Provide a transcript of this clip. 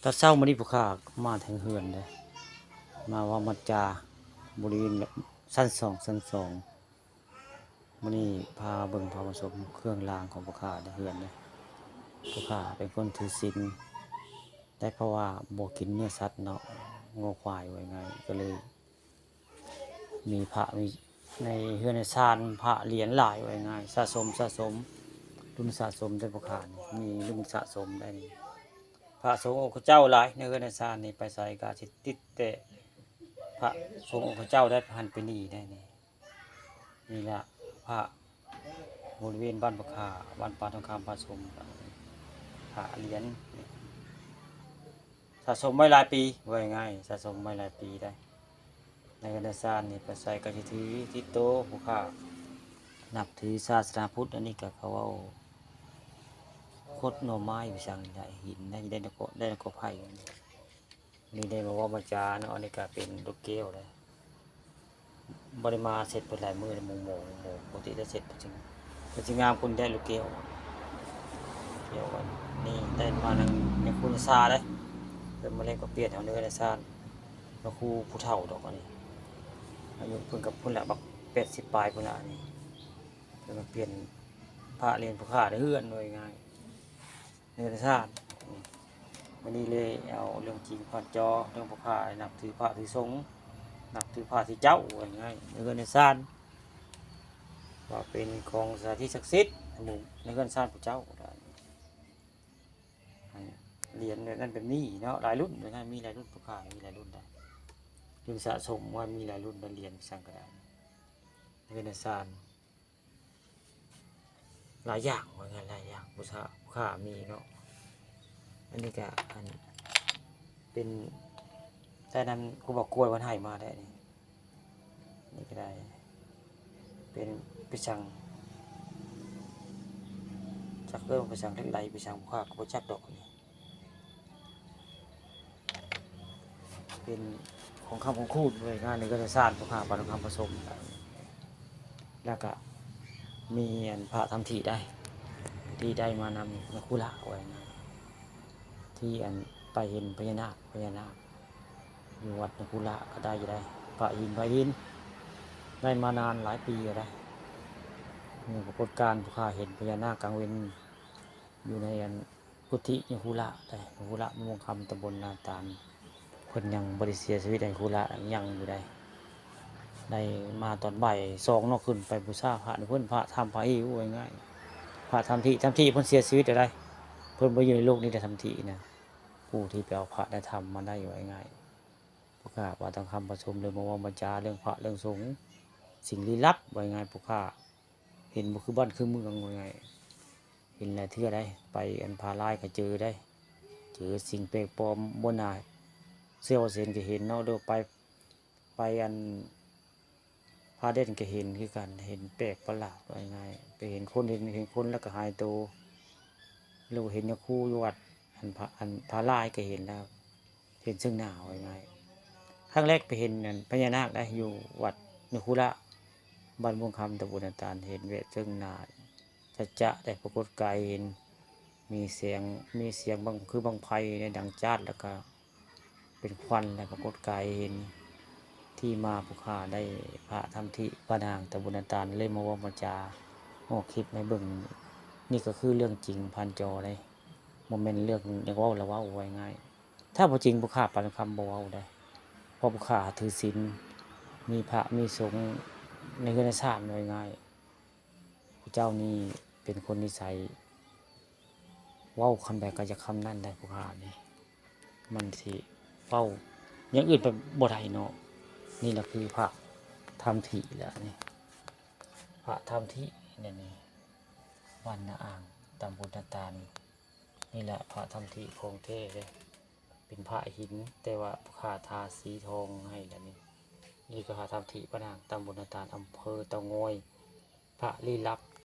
ก็เศร้ามานี่ผู้ข้ามาทางเฮือนเลยมาว่ามัจจาบริเวณชั้น 2มื้อนี้พาเบิ่งพาผสมเครื่องรางของผู้ข้าในเฮือนเลยผู้ข้าเป็นคนถือศีลแต่เพราะว่าบ่กินเนื้อสัตว์เนาะงัวควายไว้ไงก็เลยมีพระมีในเฮือนในศาลพระเหรียญหลายไว้ไงสะสมรุ่นสะสมได้ผู้ข้านี่มีรุ่นสะสมได้นี่พระสงฆ์องค์เจ้าหลายในเฮือนในศาลนี่ไปใส่ก็สิติดแต่พระสงฆ์องค์เจ้าได้พันไปนี่ได้นี่ล่ะพระบริเวณบ้านประคาบ้านป่าทองคำพระสมพระเหรียญสะสมไว้หลายปีไว้ง่ายสะสมไว้หลายปีได้ในกระดานนี่ไปใส่กระถือที่โตผู้ข้านับถือศาสนาพุทธอันนี้ก็เขาเอาคดหน่อไม้ไปสั่งได้หินได้นกไผ่นี่ได้มาว่ามาจาเนาะอันนี้ก็เป็นลูกแก้วเลยบริมาเสร็จเป็นหลายมือโมปกติจะเสร็จจริงงามคุณได้ลูกเกลียวกันนี่ได้มาในคุณซาได้เป็นมะเร็งก็เปลี่ยนเอาเนื้อในซานมาคูผู้เฒ่าดอกอันนี้อายุเพิ่งกับพุ่นละบัก80 ปลายพุ่นละนี่เป็นมาเปลี่ยนพระเรียนผู้ข้าได้เฮือนโดยง่ายเนื้อในซานวันนี้เลยเอาเรื่องจริงผ่านจอเรื่องผู้ข้านับถือพระถือสงฆ์นับถือพระที่เจ้าอย่างไงเนื้อในซานว่าเป็นของสถานที่ศักดิ์สิทธิ์ในเงินสร้างพระเจ้าเหรียญนั่นเป็นนี่เนาะหลายรุ่นเลยนะมีหลายรุ่นผู้ค้ามีหลายรุ่นได้รุ่นสะสมว่ามีหลายรุ่นเหรียญสร้างกระดาษเงินสร้างหลายอย่างว่าไงหลายอย่างผู้ค้ามีเนาะอันนี้ก็อันเป็นแต่นั้นกูบอกกล้วยวันไห้มาได้นี่ก็ได้เป็นปิชังจักเริ่มปิชังเล็กไหลปิชังผู้ค้าก็จักดอกนี่เป็นของคำของคูดเลยงานในก็จะสร้างผู้ค้าปานคำผสมแล้วก็มีอันพระทำที่ได้ที่ได้มานำมาคุละไว้นะที่อันไปเห็นพญานาคอยู่วัดนคุละก็ได้อยู่ได้พระหินได้มานานหลายปีอยู่ได้มีปรากฏการณ์ผู้ค้าเห็นพญานาคกลางเว้นอยู่ในอันกุฏินคุละได้นคุละมงคำตำบลนาตาลคนยังบริเสียชีวิตในคุละยังอยู่ได้มาตอนบ่าย2นอกขึ้นไปบูชาพระเพิ่นพระทำพระอิวง่ายพระทำที่เพิ่นเสียชีวิตได้เพิ่นไปอยู่ในโลกนี้ได้ทำที่นะผู้ที่ไปเอาพระได้ทำมาได้อยู่ง่ายผู้ข้าว่าต้องคำประชุมเรื่องมาวาจาเรื่องพระเรื่องสงฆ์สิ่งลี้ลับไว้ง่ายผู้ข้าเห็นบุคือบ้านคือเมืองไว้ง่ายเห็นอะไรเทื่อได้ไปอันพาลายก็เจอได้เจอสิ่งแปลกปลอมบนหน้าเสี้ยวเซนก็เห็นเนาะเดี๋ยวไปอันพาเด่นก็เห็นคือกันเห็นแปลกประหลาดว่าง่ายไปเห็นคนแล้วก็หายตัวเราเห็นยาคู่ยวัดอันพาลายก็เห็นแล้วเห็นซึ่งหน้าว่าง่ายครั้งแรกไปเห็นพญานาคได้อยู่วัดนคุระบ้านม่วงคำตำบลนาตาลเห็นเวทซึ่งหน้าจะได้ปรากฏกายเห็นมีเสียงบางคือบางไพในดังจัดแล้วก็เป็นควันและปรากฏกายเห็นที่มาผู้ข้าได้พระทำที่พระนางตะบุญตาลเล่มว่ามาจาออกคลิปในเบิ่งนี่ก็คือเรื่องจริงพันจอได้โมเมนต์เรื่องอย่างว่าเราว่าไว้ง่ายถ้าพอจริงผู้ข้าปันคำบอกว่าได้เพราะผู้ข้าถือศีลมีพระมีสงฆ์ในเรื่องศาสตร์ไว้ง่ายพระเจ้านี่เป็นคนนิสัยว่าคำใดก็จะคำนั่นได้ผู้ข้านี่มันสิเฝ้าอย่างอื่นไปบ่ได้เนาะนี่แหละคือพระทำที่แล้วนี่พระทำที่นี่วันนาอ่างตำบลนาตาลนี่แหละพระทำที่โคงเท่เลยเป็นพระหินแต่ว่าขาทาสีทองให้แล้วนี่ก็พระทำที่พระนางตำบลนาตาลอำเภอเตางอยพระลี้ลับ